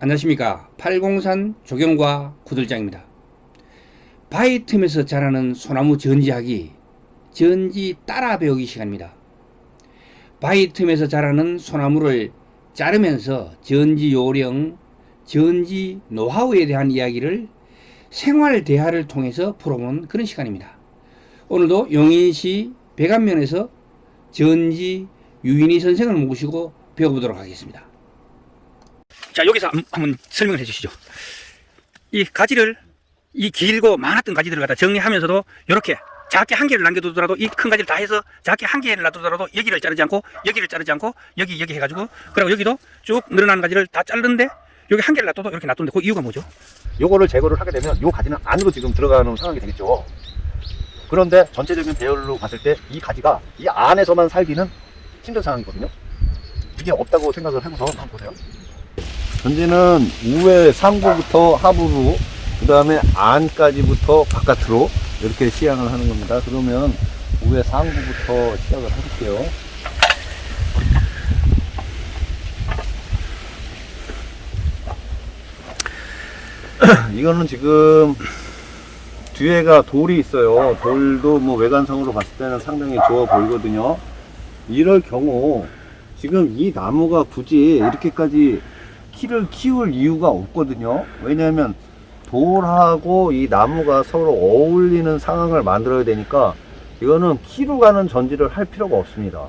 안녕하십니까. 팔공산 조경과 구들장입니다. 바위 틈에서 자라는 소나무 전지하기, 전지 따라 배우기 시간입니다. 바위 틈에서 자라는 소나무를 자르면서 전지 요령, 전지 노하우에 대한 이야기를 생활 대화를 통해서 풀어보는 그런 시간입니다. 오늘도 용인시 백안면에서 전지 유인희 선생을 모시고 배워보도록 하겠습니다. 자, 여기서 한번 설명을 해 주시죠. 이 가지를, 이 길고 많았던 가지들을 갖다 정리하면서도 이렇게 작게 한 개를 남겨두더라도 이 큰 가지를 다 해서 작게 한 개를 놔두더라도 여기를 자르지 않고 여기를 자르지 않고 여기 해가지고, 그리고 여기도 쭉 늘어나는 가지를 다 자르는데 여기 한 개를 놔둬도 이렇게 놔두는데 그 이유가 뭐죠? 요거를 제거를 하게 되면 요 가지는 안으로 지금 들어가는 상황이 되겠죠. 그런데 전체적인 배열로 봤을 때 이 가지가 이 안에서만 살기는 힘든 상황이거든요. 이게 없다고 생각을 해서 한번 보세요. 전지는 우회 상부부터 하부로, 그 다음에 안까지부터 바깥으로 이렇게 시향을 하는 겁니다. 그러면 우회 상부부터 시작을 해볼게요. 이거는 지금 뒤에가 돌이 있어요. 돌도 뭐 외관상으로 봤을 때는 상당히 좋아 보이거든요. 이럴 경우 지금 이 나무가 굳이 이렇게까지 키를 키울 이유가 없거든요. 왜냐하면 돌하고 이 나무가 서로 어울리는 상황을 만들어야 되니까 이거는 키로 가는 전지를 할 필요가 없습니다.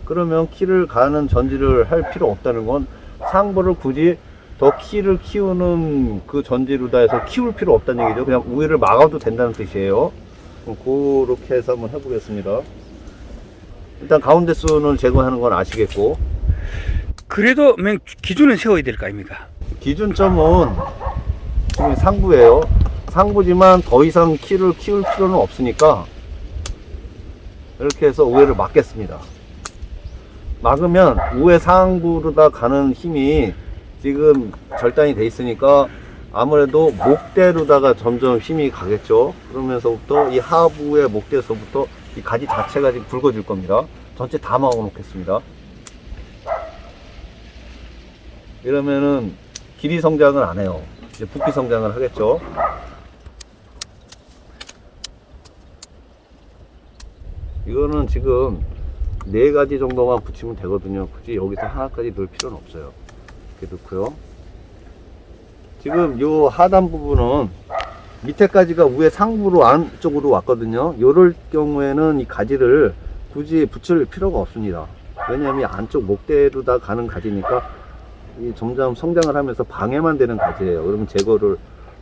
그러면 키를 가는 전지를 할 필요 없다는 건 상부를 굳이 더 키를 키우는 그 전지로다 해서 키울 필요 없다는 얘기죠. 그냥 우위를 막아도 된다는 뜻이에요. 그렇게 해서 한번 해보겠습니다. 일단 가운데 순을 제거하는 건 아시겠고, 그래도 기준은 세워야 될 거 아닙니까? 기준점은 지금 상부예요. 상부지만 더 이상 키를 키울 필요는 없으니까 이렇게 해서 우회를 막겠습니다. 막으면 우회 상부로다 가는 힘이 지금 절단이 돼 있으니까 아무래도 목대로다가 점점 힘이 가겠죠. 그러면서부터 이 하부의 목대에서부터 이 가지 자체가 지금 굵어질 겁니다. 전체 다 막아 놓겠습니다. 이러면은 길이 성장을 안 해요. 이제 부피 성장을 하겠죠. 이거는 지금 4가지 정도만 붙이면 되거든요. 굳이 여기서 하나까지 넣을 필요는 없어요. 이렇게 넣고요. 지금 요 하단 부분은 밑에까지가 위에 상부로 안쪽으로 왔거든요. 요럴 경우에는 이 가지를 굳이 붙일 필요가 없습니다. 왜냐하면 안쪽 목대로다 가는 가지니까 이 점점 성장을 하면서 방해만 되는 가지예요. 그러면 제거를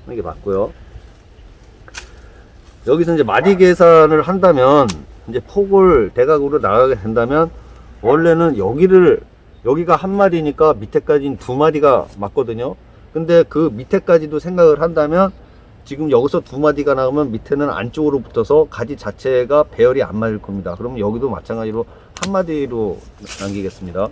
하는 게 맞고요. 여기서 이제 마디 계산을 한다면, 이제 폭을 대각으로 나가게 된다면, 원래는 여기가 한 마디니까 밑에까지는 2마디가 맞거든요. 근데 그 밑에까지도 생각을 한다면, 지금 여기서 2마디가 나오면 밑에는 안쪽으로 붙어서 가지 자체가 배열이 안 맞을 겁니다. 그러면 여기도 마찬가지로 한 마디로 남기겠습니다.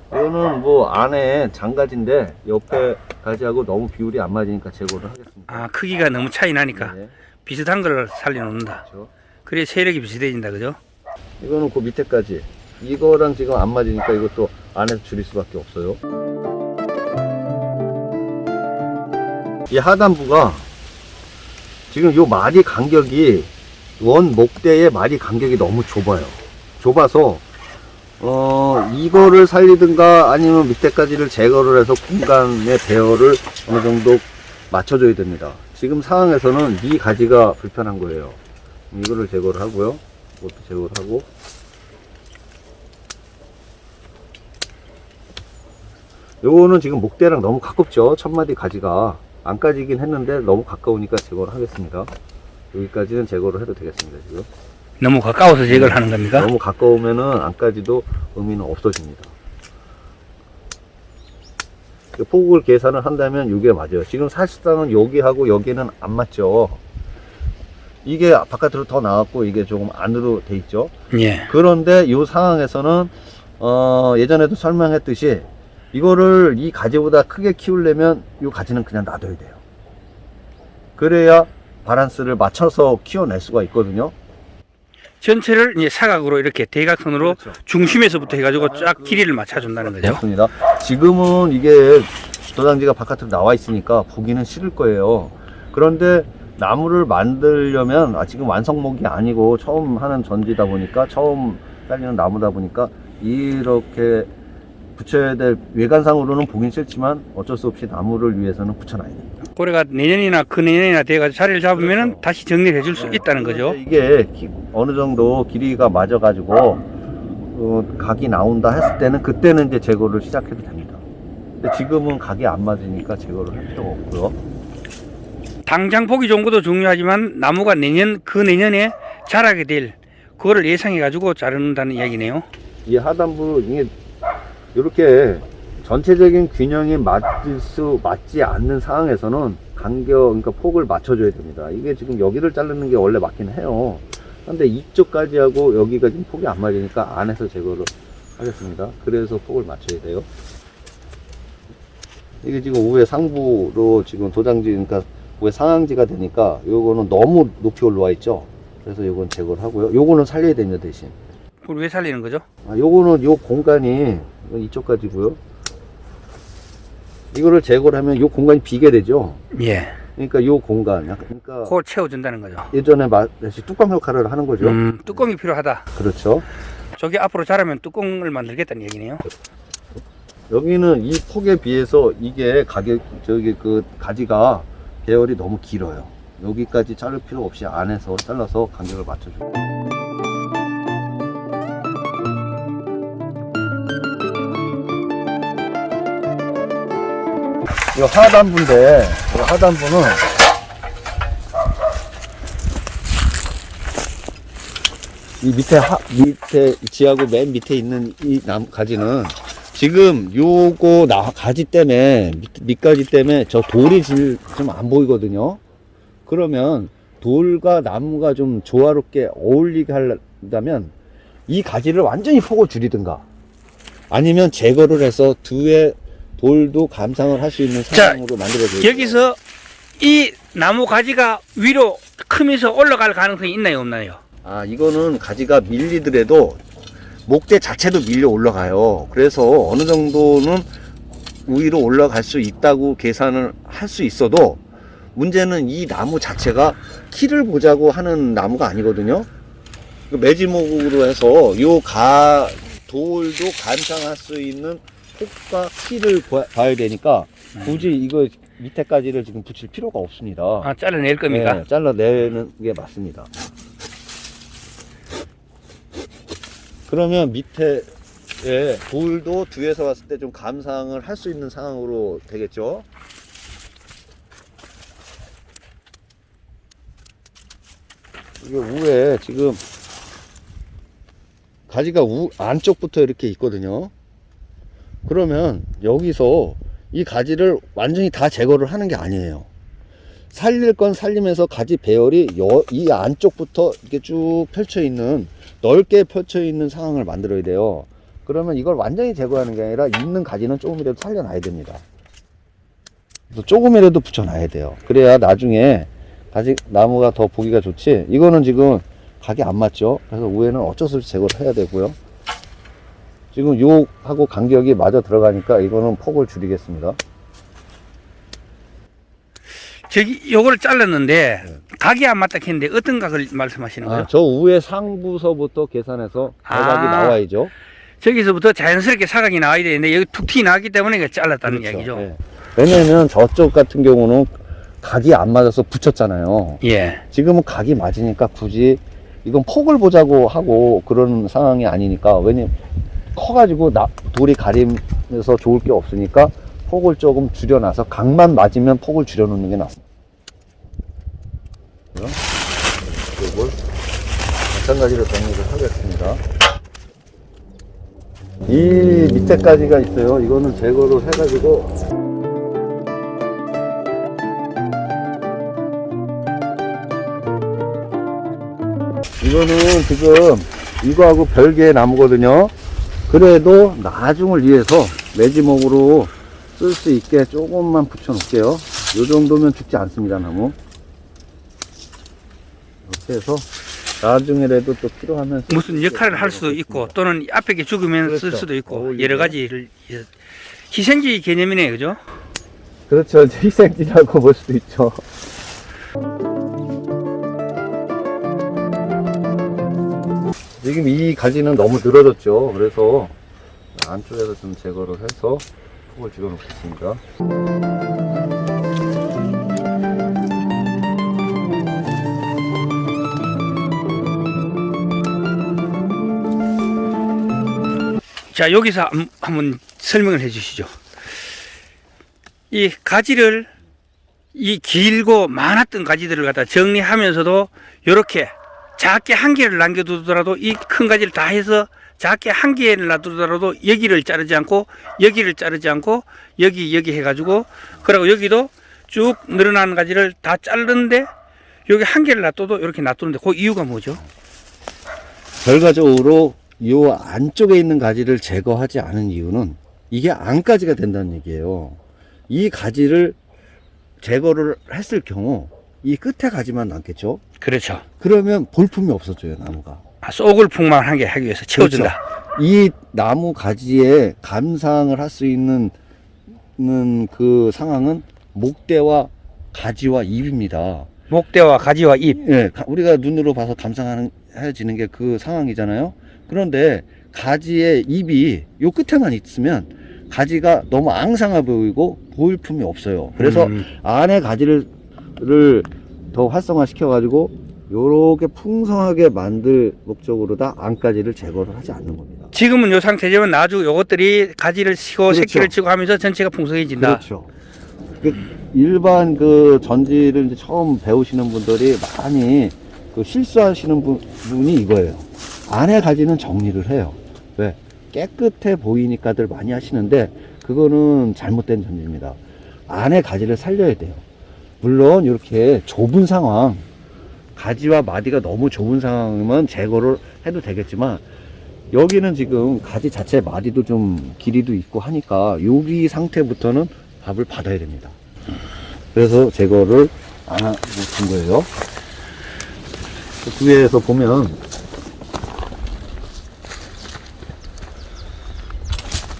이거는 뭐 안에 장가지인데 옆에 가지하고 너무 비율이 안 맞으니까 제거를 하겠습니다. 아, 크기가 너무 차이 나니까 네, 비슷한 걸 살려놓는다. 그렇죠. 그래 세력이 비슷해진다, 그죠? 이거는 그 밑에까지, 이거랑 지금 안 맞으니까 이것도 안에서 줄일 수밖에 없어요. 이 하단부가 지금 요 마디 간격이, 원 목대의 마디 간격이 너무 좁아서 이거를 살리든가 아니면 밑에까지를 제거를 해서 공간의 배열을 어느 정도 맞춰줘야 됩니다. 지금 상황에서는 이 가지가 불편한 거예요. 이거를 제거를 하고요. 이것도 제거를 하고, 요거는 지금 목대랑 너무 가깝죠. 첫마디 가지가 안 까지긴 했는데 너무 가까우니까 제거를 하겠습니다. 여기까지는 제거를 해도 되겠습니다. 지금 너무 가까워서 제거를 하는 겁니까? 너무 가까우면은 안까지도 의미는 없어집니다. 폭을 계산을 한다면 이게 맞아요. 지금 사실상은 여기하고 여기는 안 맞죠. 이게 바깥으로 더 나왔고 이게 조금 안으로 돼 있죠. 예. 그런데 이 상황에서는 예전에도 설명했듯이 이거를 이 가지보다 크게 키우려면 이 가지는 그냥 놔둬야 돼요. 그래야 바란스를 맞춰서 키워낼 수가 있거든요. 전체를 이제 사각으로 이렇게 대각선으로 그렇죠. 중심에서부터 해가지고 쫙 길이를 맞춰준다는 거죠. 맞습니다. 지금은 이게 도장지가 바깥으로 나와 있으니까 보기는 싫을 거예요. 그런데 나무를 만들려면 지금 완성목이 아니고 처음 하는 전지다 보니까 처음 딸리는 나무다 보니까 이렇게 붙여야 될 외관상으로는 보긴 싫지만 어쩔 수 없이 나무를 위해서는 붙여놔야 돼요. 고래가 내년이나 그 내년이나 돼가지고 자리를 잡으면은 그렇죠. 다시 정리를 해줄 수 있다는 거죠. 이게 어느 정도 길이가 맞아가지고 각이 나온다 했을 때는 그때는 이제 제거를 시작해도 됩니다. 근데 지금은 각이 안 맞으니까 제거를 할 필요가 없고요. 당장 보기 좋은 것도 중요하지만 나무가 그 내년에 자라게 될 그거를 예상해 가지고 자른다는 이야기네요. 이 하단부 이게 이렇게 전체적인 균형이 맞지 않는 상황에서는 그러니까 폭을 맞춰줘야 됩니다. 이게 지금 여기를 자르는 게 원래 맞긴 해요. 근데 이쪽까지 하고 여기가 지금 폭이 안 맞으니까 안에서 제거를 하겠습니다. 그래서 폭을 맞춰야 돼요. 이게 지금 우회 상부로 지금 도장지, 그러니까 우회 상향지가 되니까 요거는 너무 높이 올라와 있죠. 그래서 요건 제거를 하고요. 요거는 살려야 됩니다, 대신. 그걸 왜 살리는 거죠? 요거는 요 공간이 이쪽까지고요. 이거를 제거를 하면 요 공간이 비게 되죠. 예. 그러니까 요 공간, 그러니까 그걸 채워준다는 거죠. 예전에 마치 뚜껑 역할을 하는 거죠. 뚜껑이 필요하다. 그렇죠. 저게 앞으로 자라면 뚜껑을 만들겠다는 얘기네요. 여기는 이 폭에 비해서 이게 그 가지가 배열이 너무 길어요. 여기까지 자를 필요 없이 안에서 잘라서 간격을 맞춰줘요. 이 하단부인데, 이 하단부는 이 밑에 지하고 맨 밑에 있는 이 가지는 지금 요거 가지 때문에 밑가지 때문에 저 돌이 좀 안 보이거든요. 그러면 돌과 나무가 좀 조화롭게 어울리게 하려면 이 가지를 완전히 폭을 줄이든가 아니면 제거를 해서 뒤에 돌도 감상을 할 수 있는 상황으로 만들어줘요. 여기서 이 나무 가지가 위로 크면서 올라갈 가능성이 있나요, 없나요? 이거는 가지가 밀리더라도 목대 자체도 밀려 올라가요. 그래서 어느 정도는 위로 올라갈 수 있다고 계산을 할 수 있어도 문제는 이 나무 자체가 키를 보자고 하는 나무가 아니거든요. 매지목으로 해서 돌도 감상할 수 있는 폭과 키를 봐야 되니까 굳이 이거 밑에까지를 지금 붙일 필요가 없습니다. 잘라낼 겁니까? 네, 잘라내는 게 맞습니다. 그러면 밑에 돌도 뒤에서 봤을 때 좀 감상을 할 수 있는 상황으로 되겠죠. 이게 위에 지금 가지가 안쪽부터 이렇게 있거든요. 그러면 여기서 이 가지를 완전히 다 제거를 하는 게 아니에요. 살릴 건 살리면서 가지 배열이 이 안쪽부터 이렇게 쭉 펼쳐 있는, 넓게 펼쳐 있는 상황을 만들어야 돼요. 그러면 이걸 완전히 제거하는 게 아니라 있는 가지는 조금이라도 살려놔야 됩니다. 그래서 조금이라도 붙여놔야 돼요. 그래야 나중에 나무가 더 보기가 좋지. 이거는 지금 각이 안 맞죠. 그래서 위에는 어쩔 수 없이 제거를 해야 되고요. 지금 요하고 간격이 맞아 들어가니까 이거는 폭을 줄이겠습니다. 요걸 잘랐는데 각이 안 맞다 했는데 어떤 각을 말씀하시는 거예요? 저 위에 상부서부터 계산해서 대각이 나와야죠. 저기서부터 자연스럽게 사각이 나와야 되는데 여기 툭 튀 나왔기 때문에 이거 잘랐다는 그렇죠. 이야기죠. 네. 왜냐면 저쪽 같은 경우는 각이 안 맞아서 붙였잖아요. 예. 지금은 각이 맞으니까 굳이 이건 폭을 보자고 하고 그런 상황이 아니니까, 왜냐면 커가지고 돌이 가리면서 좋을 게 없으니까 폭을 조금 줄여놔서 각만 맞으면 폭을 줄여놓는 게 낫습니다. 이걸 마찬가지로 정리를 하겠습니다. 이 밑에까지가 있어요. 이거는 제거를 해가지고 이거는 지금 이거하고 별개의 나무거든요. 그래도 나중을 위해서 매지목으로 쓸 수 있게 조금만 붙여 놓을게요. 요 정도면 죽지 않습니다, 나무. 이렇게 해서 나중에라도 또 필요하면 무슨 역할을 할 수도 있고 또는 앞에 게 죽으면 쓸 그렇죠. 수도 있고 어울리죠. 여러 가지를 희생주의 개념이네, 그죠? 그렇죠. 이제 희생지라고 볼 수도 있죠. 지금 이 가지는 너무 늘어졌죠. 그래서 안쪽에서 좀 제거를 해서 폭을 집어넣겠습니다. 자, 여기서 한번 설명을 해 주시죠. 이 가지를, 이 길고 많았던 가지들을 갖다 정리하면서도 이렇게 작게 한 개를 남겨두더라도 이 큰 가지를 다 해서 작게 한 개를 놔두더라도 여기를 자르지 않고 여기를 자르지 않고 여기 해가지고, 그리고 여기도 쭉 늘어나는 가지를 다 자르는데 여기 한 개를 놔둬도 이렇게 놔두는데 그 이유가 뭐죠? 결과적으로 이 안쪽에 있는 가지를 제거하지 않은 이유는 이게 안가지가 된다는 얘기예요. 이 가지를 제거를 했을 경우 이 끝에 가지만 남겠죠. 그렇죠. 그러면 볼품이 없어져요, 나무가. 쏙을 풍만하게 하기 위해서 채워준다. 이 나무 가지에 감상을 할 수 있는 그 상황은 목대와 가지와 잎입니다. 목대와 가지와 잎. 예, 우리가 눈으로 봐서 감상해지는 게 그 상황이잖아요. 그런데 가지의 잎이 요 끝에만 있으면 가지가 너무 앙상해 보이고 보일품이 없어요. 그래서 안에 가지를 더 활성화시켜 가지고 요렇게 풍성하게 만들 목적으로다 안가지를 제거를 하지 않는 겁니다. 지금은 요 상태지만 나중에 요것들이 가지를 치고 그렇죠. 새끼를 치고 하면서 전체가 풍성해진다. 그렇죠. 일반 그 전지를 이제 처음 배우시는 분들이 많이 그 실수하시는 부분이 이거예요. 안에 가지는 정리를 해요. 왜? 깨끗해 보이니까들 많이 하시는데 그거는 잘못된 전지입니다. 안에 가지를 살려야 돼요. 물론 이렇게 좁은 상황, 가지와 마디가 너무 좁은 상황이면 제거를 해도 되겠지만 여기는 지금 가지 자체 마디도 좀 길이도 있고 하니까 여기 상태부터는 밥을 받아야 됩니다. 그래서 제거를 안 하고 준 거예요. 그 뒤에서 보면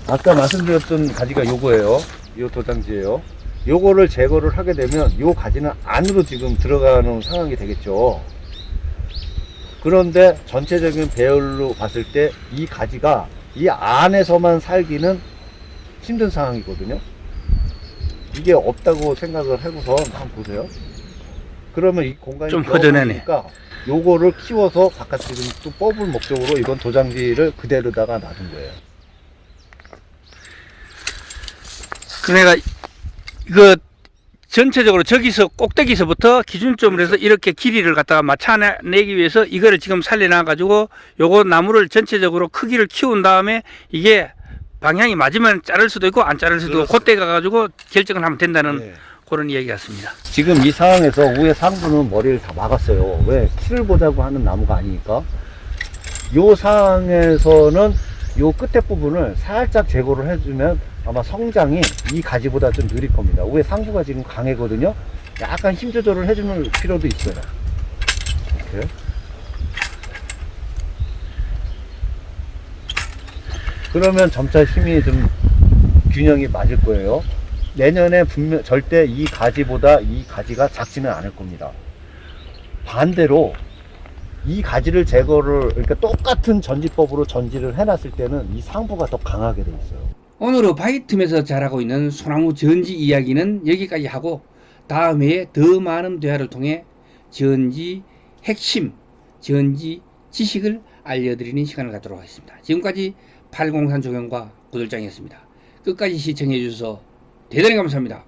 아까 말씀드렸던 가지가 요거예요. 요 도장지예요. 요거를 제거를 하게 되면 요 가지는 안으로 지금 들어가는 상황이 되겠죠. 그런데 전체적인 배열로 봤을 때 이 가지가 이 안에서만 살기는 힘든 상황이거든요. 이게 없다고 생각을 하고서 한번 보세요. 그러면 이 공간이 좀 허전하네. 요거를 키워서 바깥 지금 또 뽑을 목적으로 이건 도장지를 그대로다가 놔둔 거예요. 그러니까 이거 전체적으로 저기서 꼭대기서부터 기준점으로 해서 이렇게 길이를 갖다가 맞춰내기 위해서 이거를 지금 살려놔 가지고 요거 나무를 전체적으로 크기를 키운 다음에 이게 방향이 맞으면 자를 수도 있고 안 자를 수도 있고 그때 가가지고 결정을 하면 된다는 네. 그런 이야기 같습니다. 지금 이 상황에서 위에 상부는 머리를 다 막았어요. 왜? 키를 보자고 하는 나무가 아니니까. 요 상황에서는 요 끝에 부분을 살짝 제거를 해주면 아마 성장이 이 가지보다 좀 느릴 겁니다. 위에 상부가 지금 강해거든요. 약간 힘 조절을 해주는 필요도 있어요. 이렇게. 그러면 점차 힘이 좀 균형이 맞을 거예요. 내년에 분명 절대 이 가지보다 이 가지가 작지는 않을 겁니다. 반대로 이 가지를 제거를, 그러니까 똑같은 전지법으로 전지를 해놨을 때는 이 상부가 더 강하게 돼 있어요. 오늘은 바이틈에서 자라고 있는 소나무 전지 이야기는 여기까지 하고 다음 회에 더 많은 대화를 통해 전지 핵심, 전지 지식을 알려드리는 시간을 갖도록 하겠습니다. 지금까지 803 조경과 구들장이었습니다. 끝까지 시청해 주셔서 대단히 감사합니다.